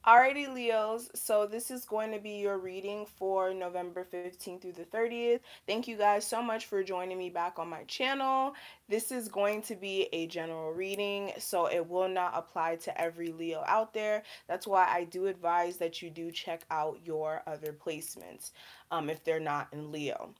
Alrighty, Leos. So this is going to be your reading for November 15th through the 30th. Thank you guys so much for joining me back on my channel. This is going to be a general reading, so it will not apply to every Leo out there. That's why I do advise that you do check out your other placements if they're not in Leo.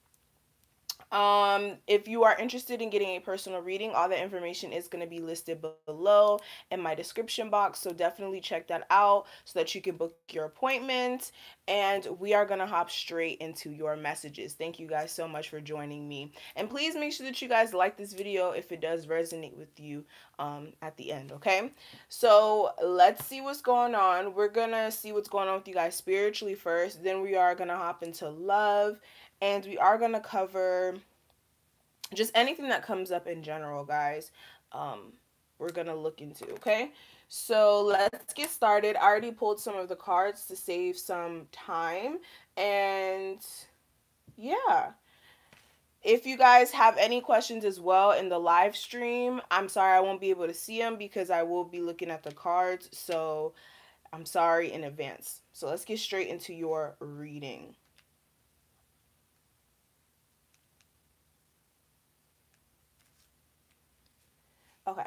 If you are interested in getting a personal reading, all the information is going to be listed below in my description box. So definitely check that out so that you can book your appointment. And we are going to hop straight into your messages. Thank you guys so much for joining me. And please make sure that you guys like this video if it does resonate with you at the end, okay? So let's see what's going on. We're going to see what's going on with you guys spiritually first. Then we are going to hop into love. And we are going to cover just anything that comes up in general, guys. We're going to look into, okay? So let's get started. I already pulled some of the cards to save some time. And yeah. If you guys have any questions as well in the live stream, I'm sorry I won't be able to see them because I will be looking at the cards. So I'm sorry in advance. So let's get straight into your reading. Okay.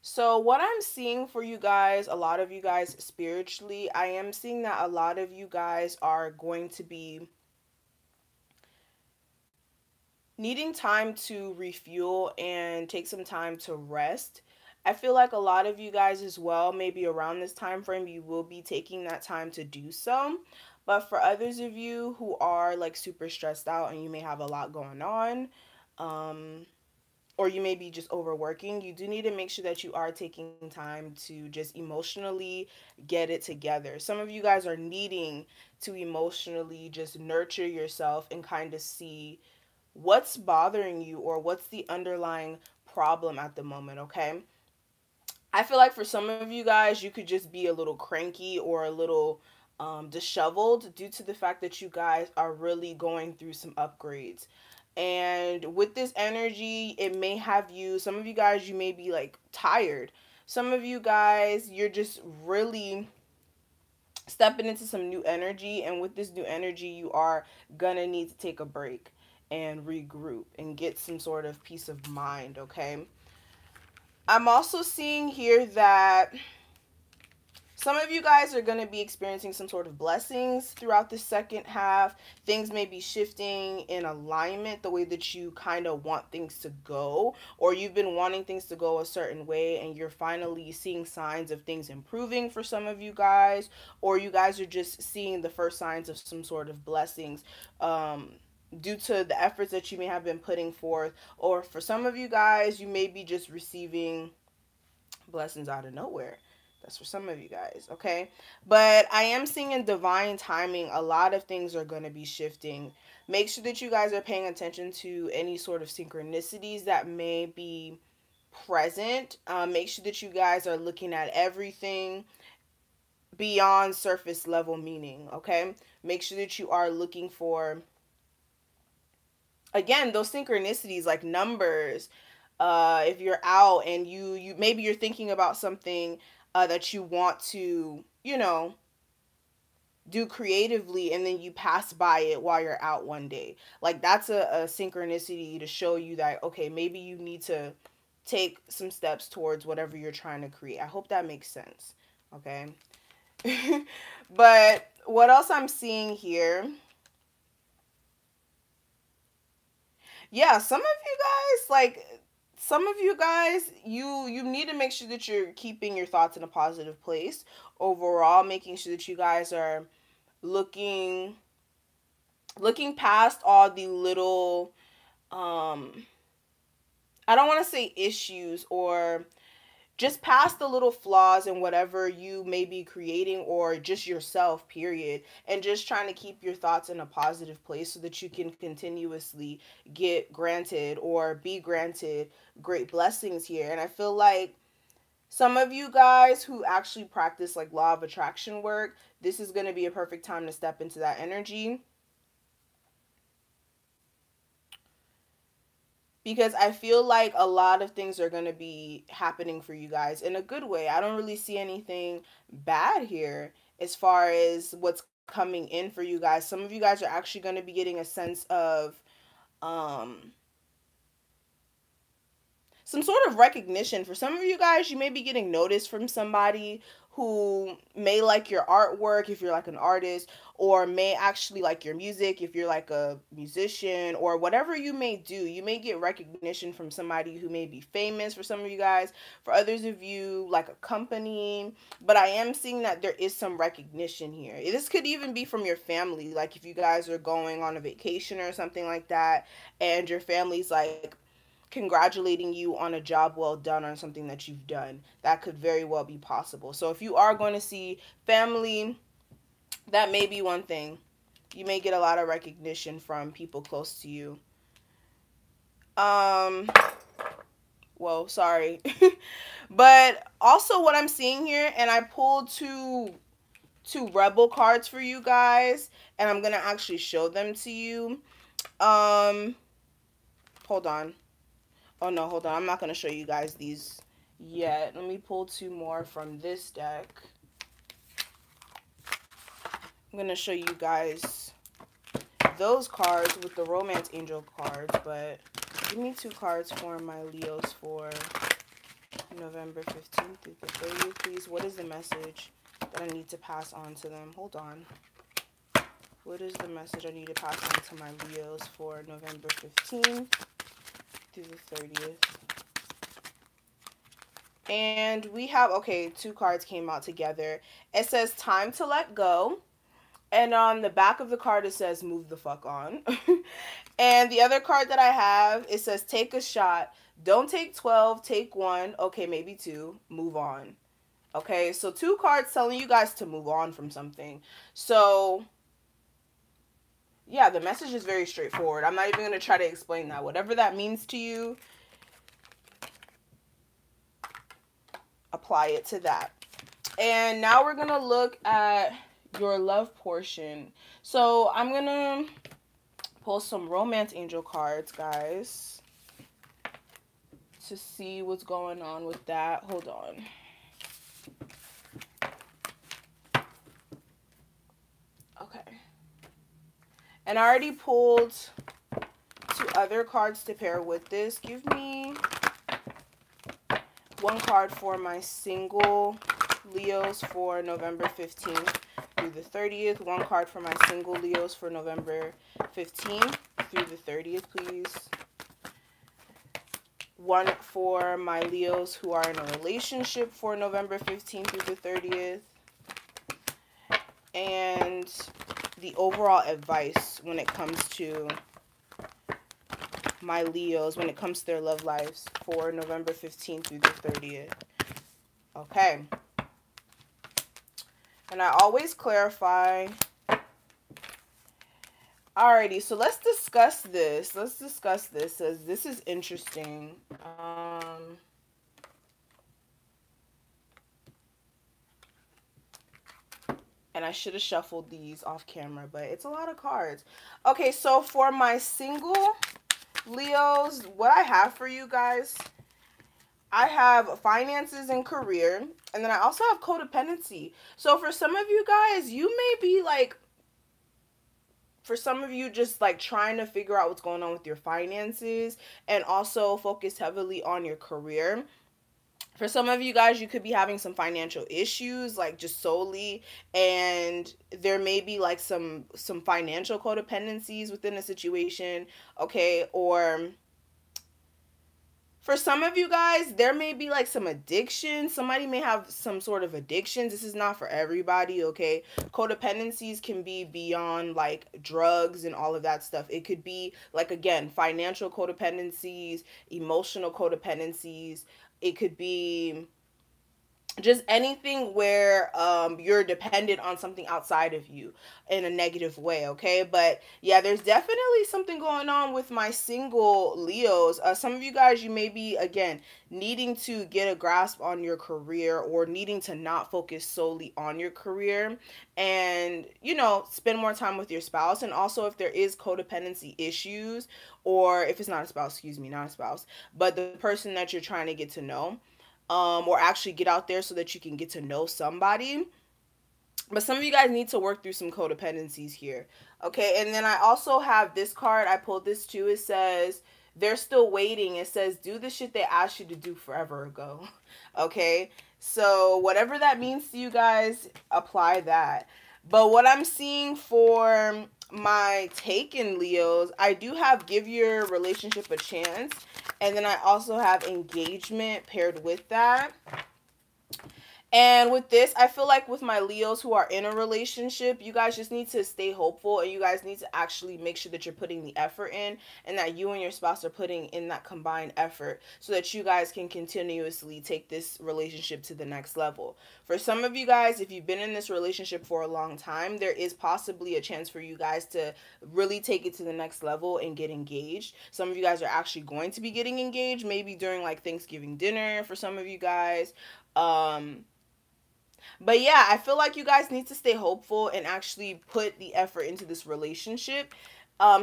So what I'm seeing for you guys, a lot of you guys spiritually, I am seeing that a lot of you guys are going to be needing time to refuel and take some time to rest. I feel like a lot of you guys as well, maybe around this time frame, you will be taking that time to do so. But for others of you who are like super stressed out and you may have a lot going on, or you may be just overworking, you do need to make sure that you are taking time to just emotionally get it together. Some of you guys are needing to emotionally just nurture yourself and kind of see what's bothering you or what's the underlying problem at the moment, okay? I feel like for some of you guys, you could just be a little cranky or a little disheveled due to the fact that you guys are really going through some upgrades. And with this energy, it may have you, some of you guys, you may be like tired. Some of you guys, you're just really stepping into some new energy. And with this new energy, you are gonna need to take a break and regroup and get some sort of peace of mind, okay? I'm also seeing here that some of you guys are going to be experiencing some sort of blessings throughout the second half. Things may be shifting in alignment the way that you kind of want things to go, or you've been wanting things to go a certain way and you're finally seeing signs of things improving for some of you guys, or you guys are just seeing the first signs of some sort of blessings due to the efforts that you may have been putting forth, or for some of you guys, you may be just receiving blessings out of nowhere. That's for some of you guys, okay? But I am seeing in divine timing, a lot of things are going to be shifting. Make sure that you guys are paying attention to any sort of synchronicities that may be present. Make sure that you guys are looking at everything beyond surface level meaning, okay? Make sure that you are looking for, again, those synchronicities like numbers. If you're out and you maybe you're thinking about something that you want to, do creatively, and then you pass by it while you're out one day, like that's a synchronicity to show you that, okay, maybe you need to take some steps towards whatever you're trying to create. I hope that makes sense, okay? But what else I'm seeing here, yeah, some of you guys, you need to make sure that you're keeping your thoughts in a positive place overall, making sure that you guys are looking past all the little I don't want to say issues, or just past the little flaws in whatever you may be creating, or just yourself, period, and just trying to keep your thoughts in a positive place so that you can continuously get granted or be granted great blessings here. And I feel like some of you guys who actually practice like law of attraction work, this is going to be a perfect time to step into that energy, because I feel like a lot of things are going to be happening for you guys in a good way. I don't really see anything bad here as far as what's coming in for you guys. Some of you guys are actually going to be getting a sense of um some sort of recognition. For some of you guys, you may be getting noticed from somebody who may like your artwork if you're like an artist, or may actually like your music if you're like a musician, or whatever you may do. You may get recognition from somebody who may be famous for some of you guys. For others of you, like a company. But I am seeing that there is some recognition here. This could even be from your family. Like if you guys are going on a vacation or something like that, and your family's like congratulating you on a job well done on something that you've done. That could very well be possible. So if you are going to see family, that may be one thing. You may get a lot of recognition from people close to you. Well, sorry. But also what I'm seeing here, and I pulled two rebel cards for you guys, and I'm going to actually show them to you. Hold on. Oh no, hold on. I'm not going to show you guys these yet. Let me pull two more from this deck. I'm going to show you guys those cards with the Romance Angel cards, but give me two cards for my Leos for November 15th through the 30th, please. What is the message that I need to pass on to them? Hold on. What is the message I need to pass on to my Leos for November 15th through the 30th? And we have, okay, two cards came out together. It says time to let go. And on the back of the card, it says move the fuck on. And the other card that I have, it says take a shot. Don't take 12, take one. Okay, maybe two. Move on. Okay, so two cards telling you guys to move on from something. So yeah, the message is very straightforward. I'm not even going to try to explain that. Whatever that means to you, apply it to that. And now we're going to look at your love portion. So I'm going to pull some Romance Angel cards, guys, to see what's going on with that. Hold on. Okay. And I already pulled two other cards to pair with this. Give me one card for my single Leos for November 15th through the 30th. One card for my single Leos for November 15th through the 30th, please. One for my Leos who are in a relationship for November 15th through the 30th. And the overall advice when it comes to my Leos, when it comes to their love lives for November 15th through the 30th. Okay. And I always clarify. Alrighty, so let's discuss this. Let's discuss this, as this is interesting. And I should have shuffled these off camera, but it's a lot of cards. Okay, so for my single Leos, what I have for you guys, I have finances and career, and then I also have codependency. So for some of you guys, you may be like, for some of you, just like trying to figure out what's going on with your finances and also focus heavily on your career. For some of you guys, you could be having some financial issues, like just solely, and there may be like some financial codependencies within a situation, okay? Or for some of you guys, there may be like some addiction. Somebody may have some sort of addictions. This is not for everybody, okay? Codependencies can be beyond like drugs and all of that stuff. It could be like, again, financial codependencies, emotional codependencies. It could be just anything where you're dependent on something outside of you in a negative way, okay? But yeah, there's definitely something going on with my single Leos. Some of you guys, you may be, again, needing to get a grasp on your career, or needing to not focus solely on your career, and, you know, spend more time with your spouse. And also, if there is codependency issues, or if it's not a spouse, excuse me, not a spouse, but the person that you're trying to get to know, or actually get out there so that you can get to know somebody. But some of you guys need to work through some codependencies here. Okay, and then I also have this card. I pulled this too. It says, they're still waiting. It says, do the shit they asked you to do forever ago. Okay, so whatever that means to you guys, apply that. But what I'm seeing for my taken Leos, I do have give your relationship a chance. And then I also have engagement paired with that. And with this, I feel like with my Leos who are in a relationship, you guys just need to stay hopeful, and you guys need to actually make sure that you're putting the effort in, and that you and your spouse are putting in that combined effort, so that you guys can continuously take this relationship to the next level. For some of you guys, if you've been in this relationship for a long time, there is possibly a chance for you guys to really take it to the next level and get engaged. Some of you guys are actually going to be getting engaged, maybe during like Thanksgiving dinner for some of you guys. But yeah, I feel like you guys need to stay hopeful and actually put the effort into this relationship.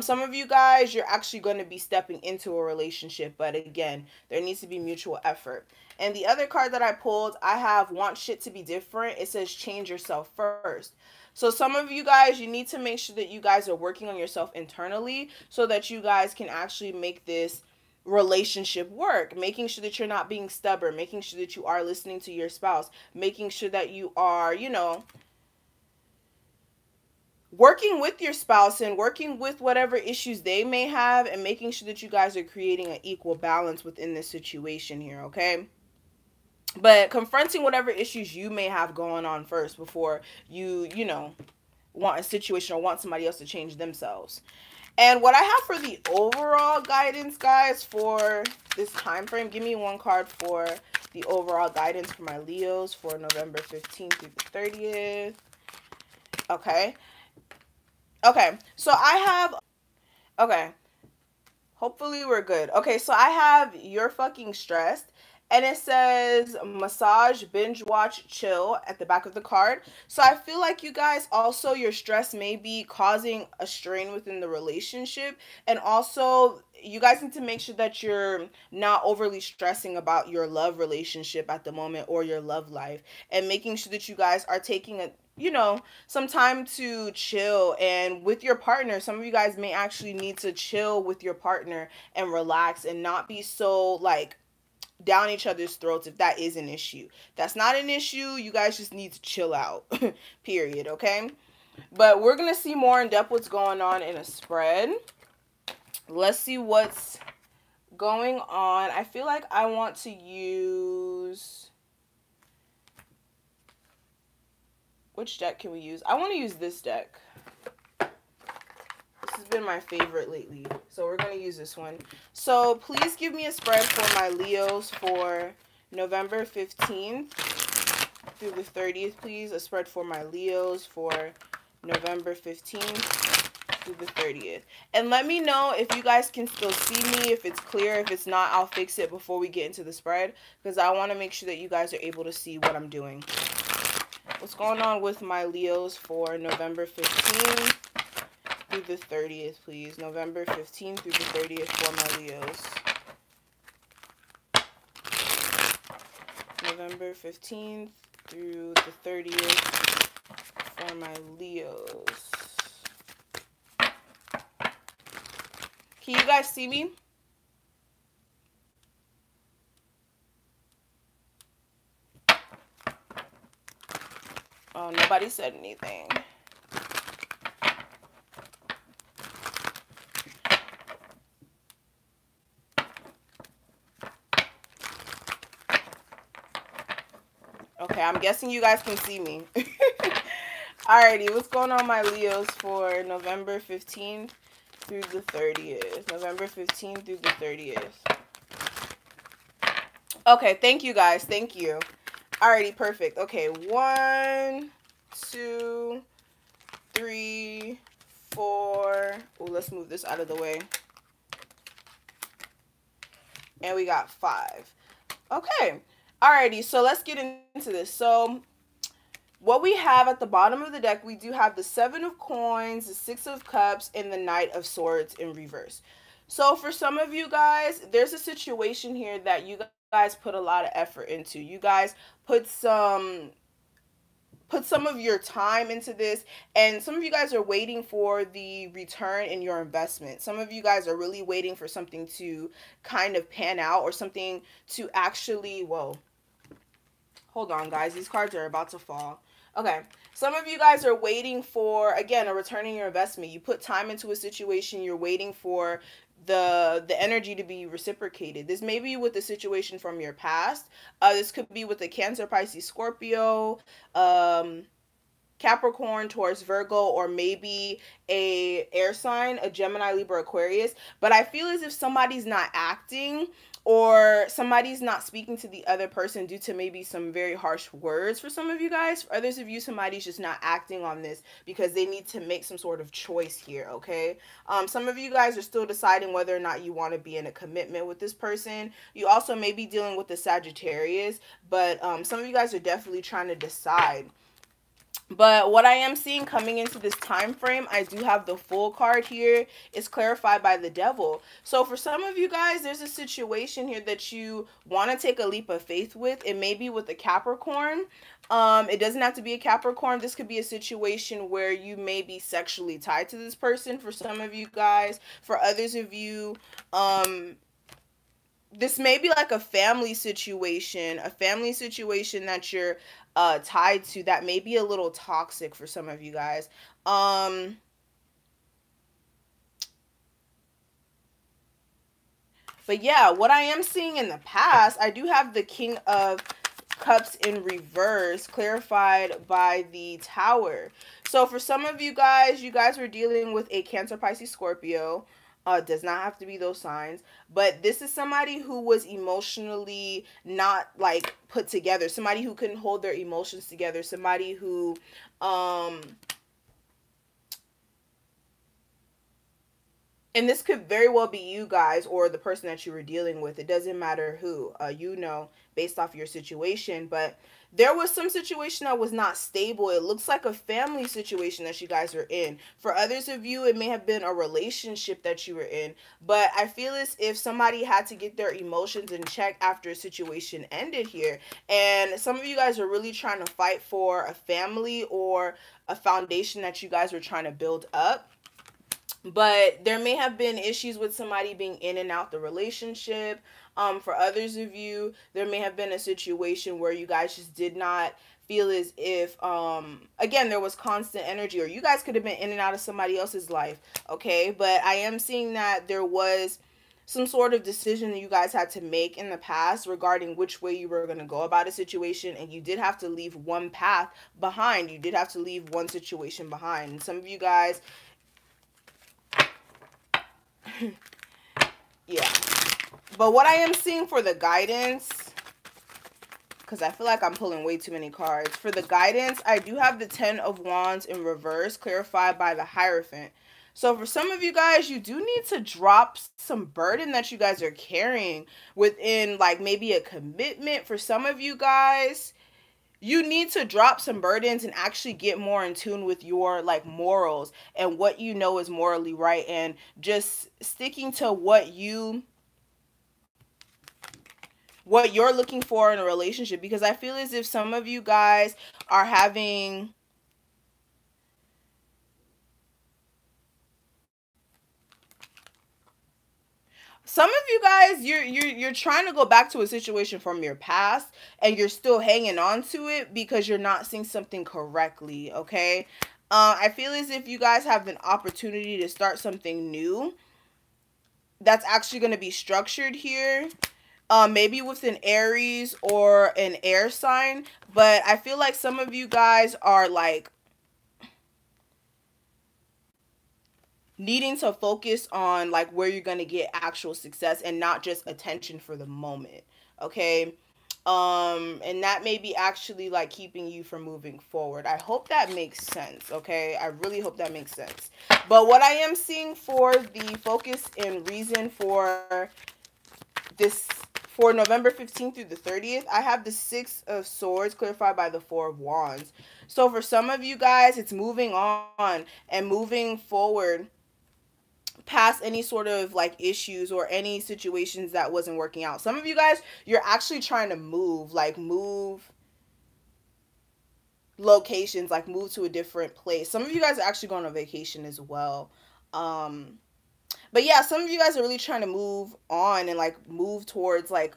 Some of you guys, you're actually going to be stepping into a relationship, but again, there needs to be mutual effort. And the other card that I pulled, I have want shit to be different. It says change yourself first. So some of you guys, you need to make sure that you guys are working on yourself internally, so that you guys can actually make this relationship work, making sure that you're not being stubborn, making sure that you are listening to your spouse, making sure that you are, you know, working with your spouse and working with whatever issues they may have, and making sure that you guys are creating an equal balance within this situation here, okay? But confronting whatever issues you may have going on first before you know, want a situation or want somebody else to change themselves. And what I have for the overall guidance, guys, for this time frame, give me one card for the overall guidance for my Leos for November 15th through the 30th. Okay. Okay. So I have, okay. Hopefully we're good. Okay, so I have you're fucking stressed. And it says massage, binge watch, chill at the back of the card. So I feel like you guys also, your stress may be causing a strain within the relationship. And also, you guys need to make sure that you're not overly stressing about your love relationship at the moment, or your love life. And making sure that you guys are taking a, you know, some time to chill. And with your partner, some of you guys may actually need to chill with your partner and relax, and not be so like down each other's throats if that is an issue. That's not an issue. You guys just need to chill out. Period, okay? But we're going to see more in depth what's going on in a spread. Let's see what's going on. I feel like I want to use... Which deck can we use? I want to use this deck. This has been my favorite lately. So we're going to use this one. So please give me a spread for my Leos for November 15th through the 30th, please. A spread for my Leos for November 15th through the 30th. And let me know if you guys can still see me, if it's clear. If it's not, I'll fix it before we get into the spread, because I want to make sure that you guys are able to see what I'm doing. What's going on with my Leos for November 15th through the 30th, please? November 15th through the 30th for my Leos. November 15th through the 30th for my Leos. Can you guys see me? Oh, nobody said anything. Okay, I'm guessing you guys can see me. Alrighty, what's going on, my Leos, for November 15th through the 30th? November 15th through the 30th. Okay, thank you guys. Thank you. Alrighty, perfect. Okay, 1, 2, 3, 4. Oh, let's move this out of the way. And we got 5. Okay. Alrighty, so let's get into this. So what we have at the bottom of the deck, we do have the 7 of Coins, the 6 of Cups, and the Knight of Swords in reverse. So for some of you guys, there's a situation here that you guys put a lot of effort into. You guys put some of your time into this, and some of you guys are waiting for the return in your investment. Some of you guys are really waiting for something to kind of pan out, or something to actually, whoa, hold on guys, these cards are about to fall. Okay, some of you guys are waiting for, again, a return in your investment. You put time into a situation, you're waiting for the energy to be reciprocated. This may be with the situation from your past. This could be with the Cancer, Pisces, Scorpio, Capricorn, Taurus, Virgo, or maybe a air sign, a Gemini, Libra, Aquarius. But I feel as if somebody's not acting, or somebody's not speaking to the other person due to maybe some very harsh words for some of you guys. For others of you, somebody's just not acting on this because they need to make some sort of choice here, okay? Some of you guys are still deciding whether or not you want to be in a commitment with this person. You also may be dealing with the Sagittarius, but some of you guys are definitely trying to decide. But what I am seeing coming into this time frame, I do have the Fool card here. It's clarified by the Devil. So for some of you guys, there's a situation here that you want to take a leap of faith with. It may be with a Capricorn. It doesn't have to be a Capricorn. This could be a situation where you may be sexually tied to this person for some of you guys. For others of you, this may be like a family situation that you're tied to, that may be a little toxic for some of you guys. But yeah, what I am seeing in the past, I do have the King of Cups in reverse, clarified by the Tower. So for some of you guys were dealing with a Cancer, Pisces, Scorpio. Does not have to be those signs, but this is somebody who was emotionally not like put together, somebody who couldn't hold their emotions together, somebody who and this could very well be you guys or the person that you were dealing with. It doesn't matter who, based off your situation. But there was some situation that was not stable. It looks like a family situation that you guys are in. For others of you, it may have been a relationship that you were in. But I feel as if somebody had to get their emotions in check after a situation ended here. And some of you guys are really trying to fight for a family or a foundation that you guys were trying to build up. But there may have been issues with somebody being in and out the relationship. For others of you, there may have been a situation where you guys just did not feel as if, again, there was constant energy, or you guys could have been in and out of somebody else's life, okay? But I am seeing that there was some sort of decision that you guys had to make in the past regarding which way you were going to go about a situation, and you did have to leave one path behind. You did have to leave one situation behind. And some of you guys, yeah. But what I am seeing for the guidance, because I feel like I'm pulling way too many cards. For the guidance, I do have the 10 of Wands in reverse, clarified by the Hierophant. So for some of you guys, you do need to drop some burden that you guys are carrying within, like, maybe a commitment. For some of you guys, you need to drop some burdens and actually get more in tune with your, like, morals and what you know is morally right, and just sticking to what you're looking for in a relationship. Because I feel as if some of you guys are having, some of you guys, you're trying to go back to a situation from your past, and you're still hanging on to it because you're not seeing something correctly, okay? I feel as if you guys have an opportunity to start something new that's actually going to be structured here. Maybe with an Aries or an air sign. But I feel like some of you guys are, like, needing to focus on, like, where you're going to get actual success and not just attention for the moment, okay? And that may be actually like keeping you from moving forward. I hope that makes sense, okay? I really hope that makes sense. But what I am seeing for the focus and reason for this, for November 15th through the 30th, I have the Six of Swords clarified by the Four of Wands. So for some of you guys, it's moving on and moving forward past any sort of like issues or any situations that wasn't working out. Some of you guys, you're actually trying to move, like move locations, like move to a different place. Some of you guys are actually going on vacation as well. But yeah, some of you guys are really trying to move on and like move towards like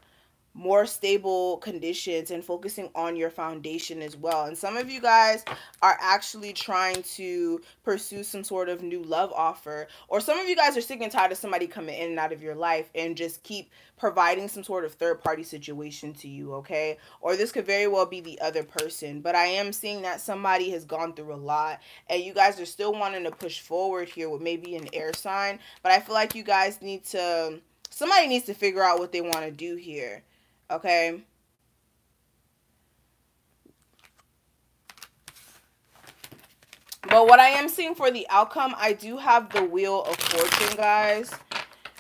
more stable conditions and focusing on your foundation as well. And some of you guys are actually trying to pursue some sort of new love offer, or some of you guys are sick and tired of somebody coming in and out of your life and just keep providing some sort of third party situation to you, okay? Or this could very well be the other person, but I am seeing that somebody has gone through a lot and you guys are still wanting to push forward here with maybe an air sign. But I feel like you guys need to, somebody needs to figure out what they want to do here. Okay. But what I am seeing for the outcome, I do have the Wheel of Fortune, guys.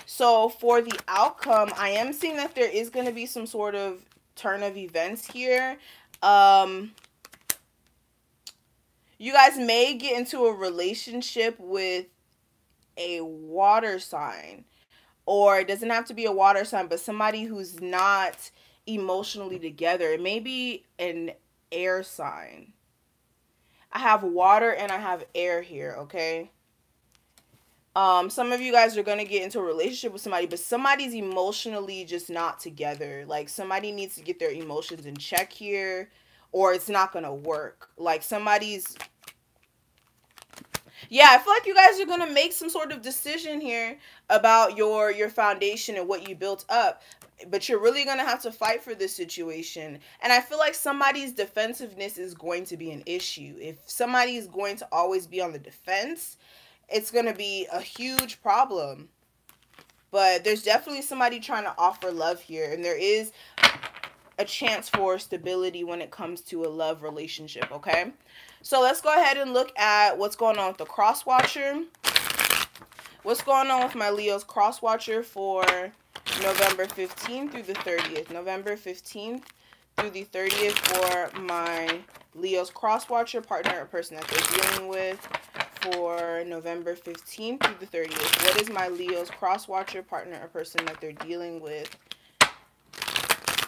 So for the outcome, I am seeing that there is going to be some sort of turn of events here. You guys may get into a relationship with a water sign. Or it doesn't have to be a water sign, but somebody who's not emotionally together. It may be an air sign. I have water and I have air here, okay? Some of you guys are going to get into a relationship with somebody, but somebody's emotionally just not together. Like somebody needs to get their emotions in check here, or it's not going to work. Like somebody's, yeah, I feel like you guys are going to make some sort of decision here about your foundation and what you built up. But you're really going to have to fight for this situation. And I feel like somebody's defensiveness is going to be an issue. If somebody is going to always be on the defense, it's going to be a huge problem. But there's definitely somebody trying to offer love here. And there is a chance for stability when it comes to a love relationship, okay? So let's go ahead and look at what's going on with the Crosswatcher. What's going on with my Leo's Crosswatcher for November 15th through the 30th. November 15th through the 30th for my Leo's Crosswatcher, partner or person that they're dealing with for November 15th through the 30th. What is my Leo's Crosswatcher, partner or person that they're dealing with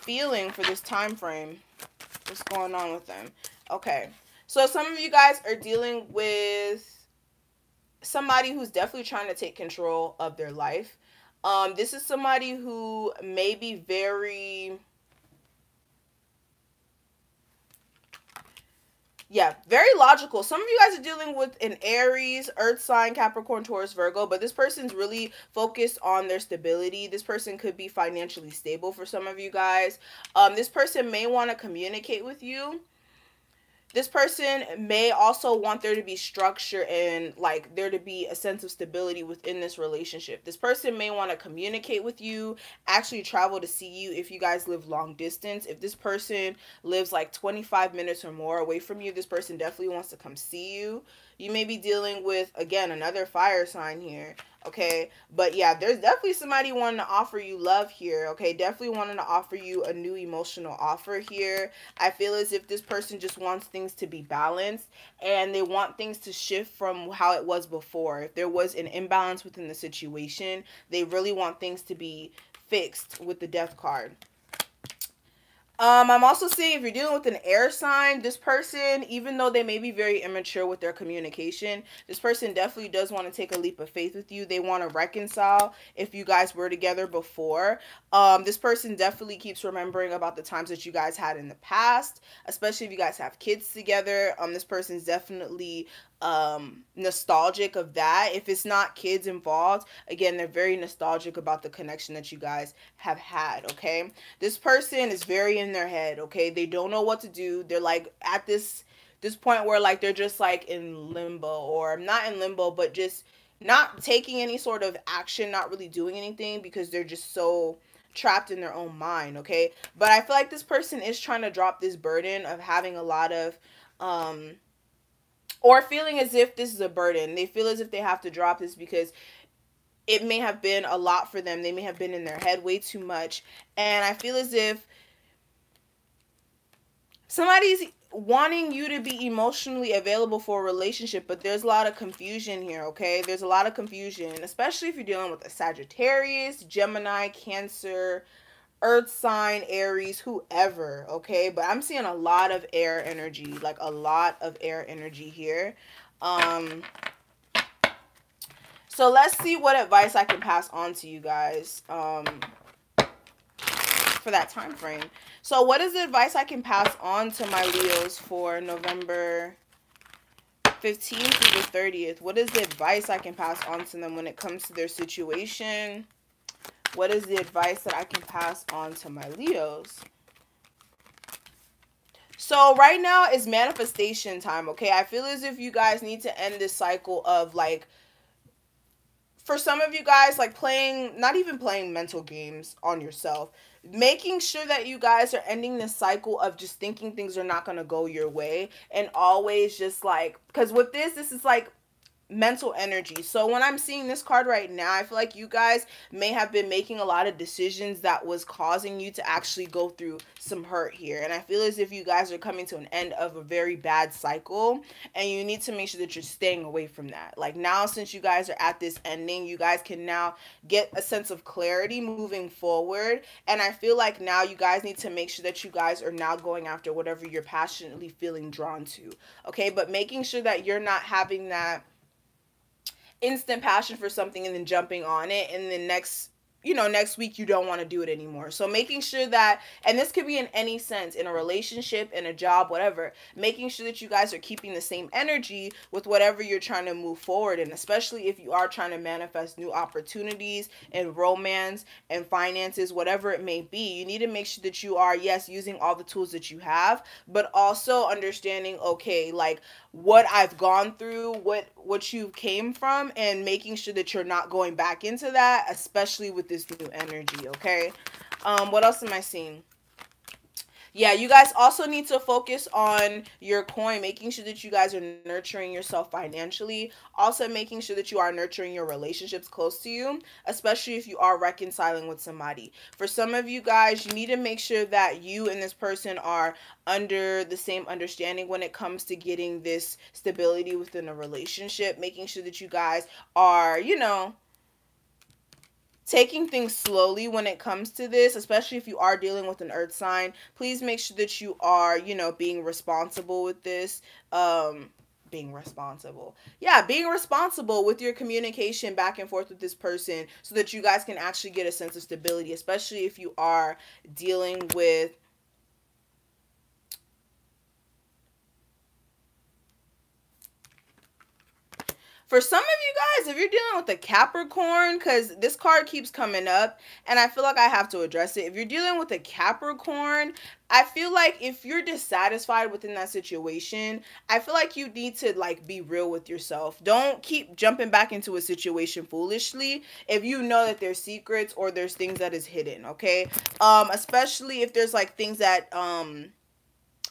feeling for this time frame? What's going on with them? Okay. So some of you guys are dealing with somebody who's definitely trying to take control of their life. This is somebody who may be very, very logical. Some of you guys are dealing with an Aries, Earth sign, Capricorn, Taurus, Virgo, but this person's really focused on their stability. This person could be financially stable for some of you guys. This person may want to communicate with you. This person may also want there to be structure and like there to be a sense of stability within this relationship. This person may want to communicate with you, actually travel to see you if you guys live long distance. If this person lives like 25 minutes or more away from you, this person definitely wants to come see you. You may be dealing with, again, another fire sign here, okay? But yeah, there's definitely somebody wanting to offer you love here, okay? Definitely wanting to offer you a new emotional offer here. I feel as if this person just wants things to be balanced and they want things to shift from how it was before. If there was an imbalance within the situation, they really want things to be fixed with the Death card. I'm also seeing if you're dealing with an air sign, this person, even though they may be very immature with their communication, this person definitely does want to take a leap of faith with you. They want to reconcile if you guys were together before. This person definitely keeps remembering about the times that you guys had in the past, especially if you guys have kids together. This person's definitely nostalgic of that. If it's not kids involved, again, they're very nostalgic about the connection that you guys have had, okay? This person is very in their head, okay? They don't know what to do. They're like at this point where like they're just like in limbo, or not in limbo, but just not taking any sort of action, not really doing anything because they're just so trapped in their own mind, okay? But I feel like this person is trying to drop this burden of having a lot of or feeling as if this is a burden. They feel as if they have to drop this because it may have been a lot for them. They may have been in their head way too much. And I feel as if somebody's wanting you to be emotionally available for a relationship, but there's a lot of confusion here, okay? There's a lot of confusion, especially if you're dealing with a Sagittarius, Gemini, Cancer, Earth sign, Aries, whoever, okay? But I'm seeing a lot of air energy, like a lot of air energy here. So let's see what advice I can pass on to you guys for that time frame. So what is the advice I can pass on to my Leos for November 15th through the 30th? What is the advice I can pass on to them when it comes to their situation? What is the advice that I can pass on to my Leos? So right now is manifestation time, okay? I feel as if you guys need to end this cycle of like, for some of you guys, like playing, not even playing mental games on yourself. Making sure that you guys are ending this cycle of just thinking things are not going to go your way. And always just like, because with this is like mental energy. So when I'm seeing this card right now, I feel like you guys may have been making a lot of decisions that was causing you to actually go through some hurt here. And I feel as if you guys are coming to an end of a very bad cycle, and you need to make sure that you're staying away from that. Like now, since you guys are at this ending, you guys can now get a sense of clarity moving forward. And I feel like now you guys need to make sure that you guys are now going after whatever you're passionately feeling drawn to. Okay, but making sure that you're not having that instant passion for something and then jumping on it, and then next week you don't want to do it anymore. So making sure that, and this could be in any sense, in a relationship, in a job, whatever, making sure that you guys are keeping the same energy with whatever you're trying to move forward in, especially if you are trying to manifest new opportunities and romance and finances, whatever it may be. You need to make sure that you are, yes, using all the tools that you have, but also understanding, okay, like what I've gone through, what you came from, and making sure that you're not going back into that, especially with this new energy, okay? What else am I seeing? Yeah, you guys also need to focus on your coin, making sure that you guys are nurturing yourself financially. Also making sure that you are nurturing your relationships close to you, especially if you are reconciling with somebody. For some of you guys, you need to make sure that you and this person are under the same understanding when it comes to getting this stability within a relationship. Making sure that you guys are, taking things slowly when it comes to this, especially if you are dealing with an earth sign. Please make sure that you are, being responsible with this. Being responsible with your communication back and forth with this person, so that you guys can actually get a sense of stability, especially if you are dealing with for some of you guys, if you're dealing with a Capricorn, because this card keeps coming up, and I feel like I have to address it. If you're dealing with a Capricorn, I feel like if you're dissatisfied within that situation, I feel like you need to, like, be real with yourself. Don't keep jumping back into a situation foolishly if you know that there's secrets or there's things that is hidden, okay? Especially if there's, like, things that,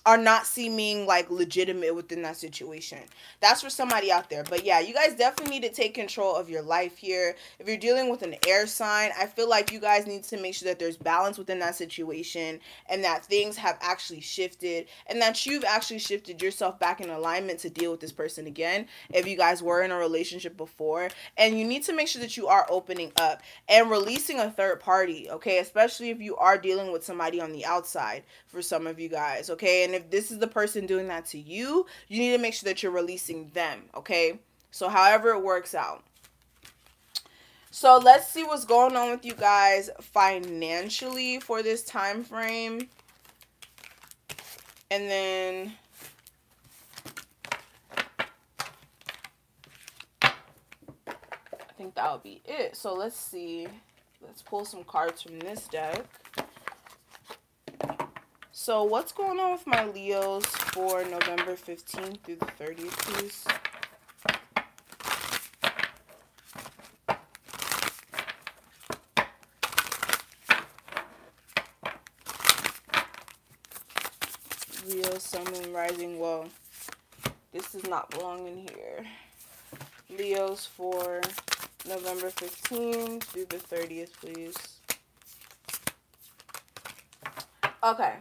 are not seeming like legitimate within that situation. That's for somebody out there. But yeah, you guys definitely need to take control of your life here. If you're dealing with an air sign, I feel like you guys need to make sure that there's balance within that situation, and that things have actually shifted, and that you've actually shifted yourself back in alignment to deal with this person again if you guys were in a relationship before. And you need to make sure that you are opening up and releasing a third party, okay? Especially if you are dealing with somebody on the outside, for some of you guys, okay? And if this is the person doing that to you, you need to make sure that you're releasing them, okay? So however it works out. So let's see what's going on with you guys financially for this time frame. And then I think that'll be it. So let's see. Let's pull some cards from this deck. So what's going on with my Leos for November 15th through the 30th, please? Leo, Sun, Moon, Rising. Well, this does not belong in here. Leos for November 15th through the 30th, please. Okay.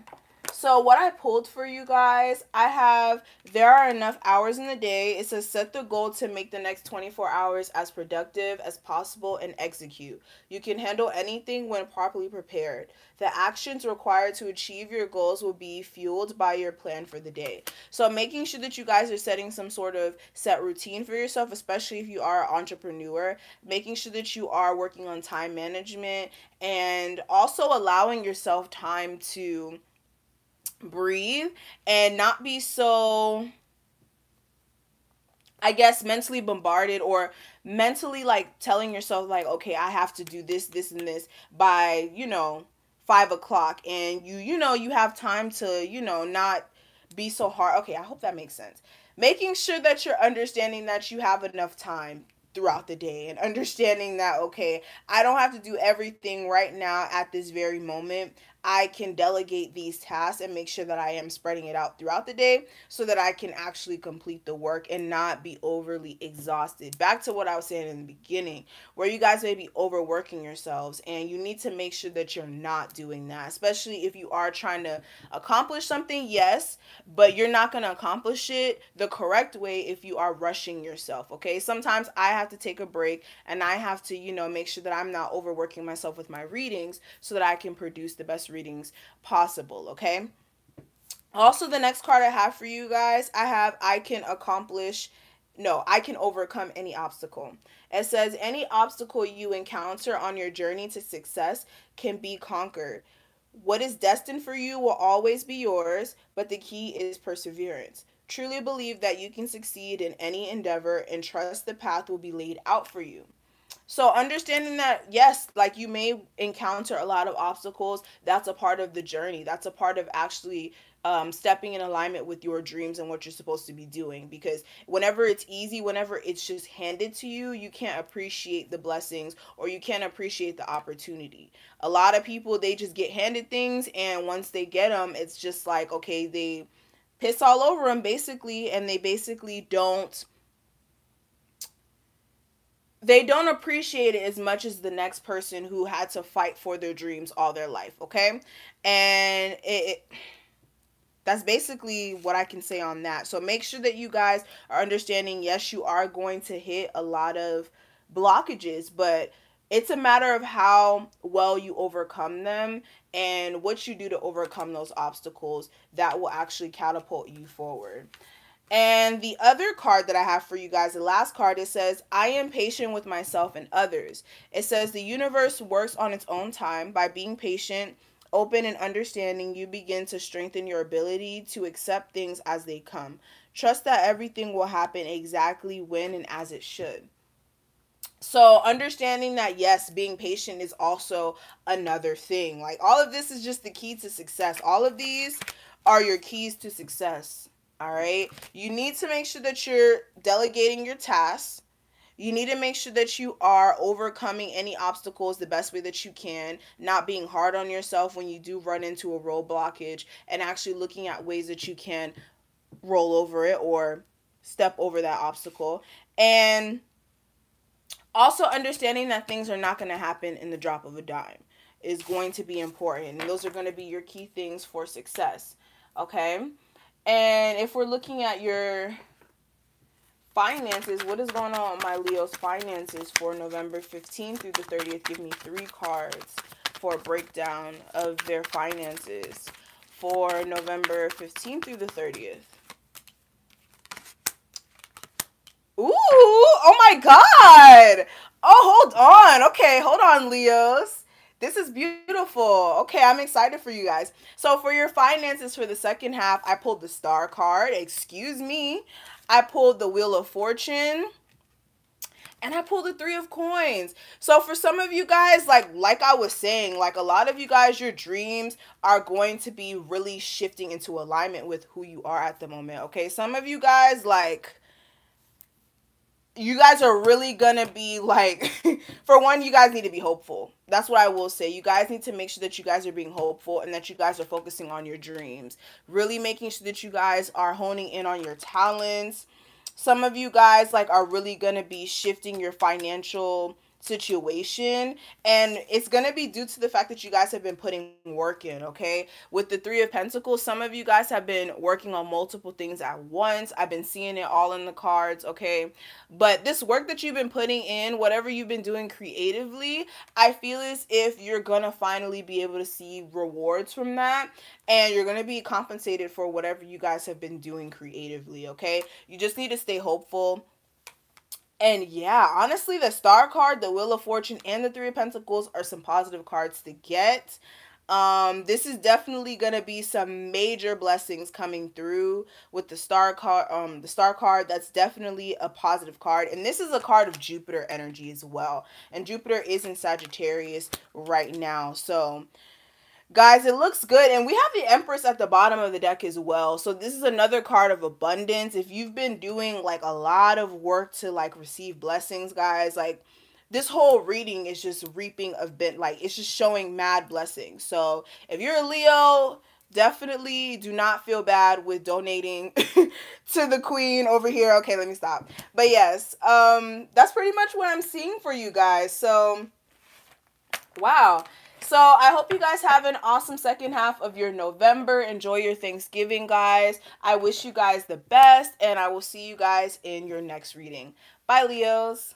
So what I pulled for you guys, I have, there are enough hours in the day. It says set the goal to make the next 24 hours as productive as possible and execute. You can handle anything when properly prepared. The actions required to achieve your goals will be fueled by your plan for the day. So making sure that you guys are setting some sort of set routine for yourself, especially if you are an entrepreneur, making sure that you are working on time management and also allowing yourself time to breathe and not be so, I guess, mentally bombarded or mentally like telling yourself like, okay, I have to do this, this, and this by, 5 o'clock. And you have time to, not be so hard. Okay, I hope that makes sense. Making sure that you're understanding that you have enough time throughout the day and understanding that, okay, I don't have to do everything right now at this very moment. I can delegate these tasks and make sure that I am spreading it out throughout the day so that I can actually complete the work and not be overly exhausted. Back to what I was saying in the beginning, where you guys may be overworking yourselves, and you need to make sure that you're not doing that, especially if you are trying to accomplish something, yes, but you're not going to accomplish it the correct way if you are rushing yourself, okay? Sometimes I have to take a break and I have to, make sure that I'm not overworking myself with my readings so that I can produce the best readings possible, okay? Also, the next card I have for you guys, I can overcome any obstacle. It says any obstacle you encounter on your journey to success can be conquered. What is destined for you will always be yours, but the key is perseverance. Truly believe that you can succeed in any endeavor and trust the path will be laid out for you. So understanding that, yes, like you may encounter a lot of obstacles, that's a part of the journey. That's a part of actually stepping in alignment with your dreams and what you're supposed to be doing. Because whenever it's easy, whenever it's just handed to you, you can't appreciate the blessings or you can't appreciate the opportunity. A lot of people, they just get handed things, and once they get them, it's just like, okay, they piss all over them basically, and they basically don't appreciate it as much as the next person who had to fight for their dreams all their life, okay? And that's basically what I can say on that. So make sure that you guys are understanding, yes, you are going to hit a lot of blockages, but it's a matter of how well you overcome them and what you do to overcome those obstacles that will actually catapult you forward. And the other card that I have for you guys, the last card, it says, I am patient with myself and others. It says the universe works on its own time. By being patient, open, and understanding, you begin to strengthen your ability to accept things as they come. Trust that everything will happen exactly when and as it should. So understanding that, yes, being patient is also another thing. Like, all of this is just the key to success. All of these are your keys to success. All right. You need to make sure that you're delegating your tasks. You need to make sure that you are overcoming any obstacles the best way that you can, not being hard on yourself when you do run into a road blockage, and actually looking at ways that you can roll over it or step over that obstacle. And also understanding that things are not going to happen in the drop of a dime is going to be important. And those are going to be your key things for success. Okay. And if we're looking at your finances, what is going on with my Leo's finances for November 15th through the 30th? Give me 3 cards for a breakdown of their finances for November 15th through the 30th. Ooh, oh my God. Oh, hold on. Okay, hold on, Leos. This is beautiful. Okay, I'm excited for you guys. So for your finances for the second half, I pulled the Star card. Excuse me. I pulled the Wheel of Fortune. And I pulled the 3 of Coins. So for some of you guys, like I was saying, like a lot of you guys, your dreams are going to be really shifting into alignment with who you are at the moment. Okay, some of you guys, like, you guys are really gonna be like, for one, you guys need to be hopeful. That's what I will say. You guys need to make sure that you guys are being hopeful and that you guys are focusing on your dreams. Really making sure that you guys are honing in on your talents. Some of you guys like are really gonna be shifting your financial situation, and it's gonna be due to the fact that you guys have been putting work in. Okay, with the Three of Pentacles, some of you guys have been working on multiple things at once. I've been seeing it all in the cards. Okay, but this work that you've been putting in, whatever you've been doing creatively, I feel as if you're gonna finally be able to see rewards from that, and you're gonna be compensated for whatever you guys have been doing creatively. Okay, you just need to stay hopeful. And yeah, honestly, the Star card, the Wheel of Fortune, and the Three of Pentacles are some positive cards to get. This is definitely gonna be some major blessings coming through with the Star card. The Star card, that's definitely a positive card, and this is a card of Jupiter energy as well. And Jupiter is in Sagittarius right now, so guys, it looks good. And we have the Empress at the bottom of the deck as well. So this is another card of abundance. If you've been doing like a lot of work to like receive blessings, guys, like this whole reading is just reaping a bit, like it's just showing mad blessings. So if you're a Leo, definitely do not feel bad with donating to the queen over here. Okay, let me stop. But yes, that's pretty much what I'm seeing for you guys. So wow. So I hope you guys have an awesome second half of your November. Enjoy your Thanksgiving, guys. I wish you guys the best, and I will see you guys in your next reading. Bye, Leos.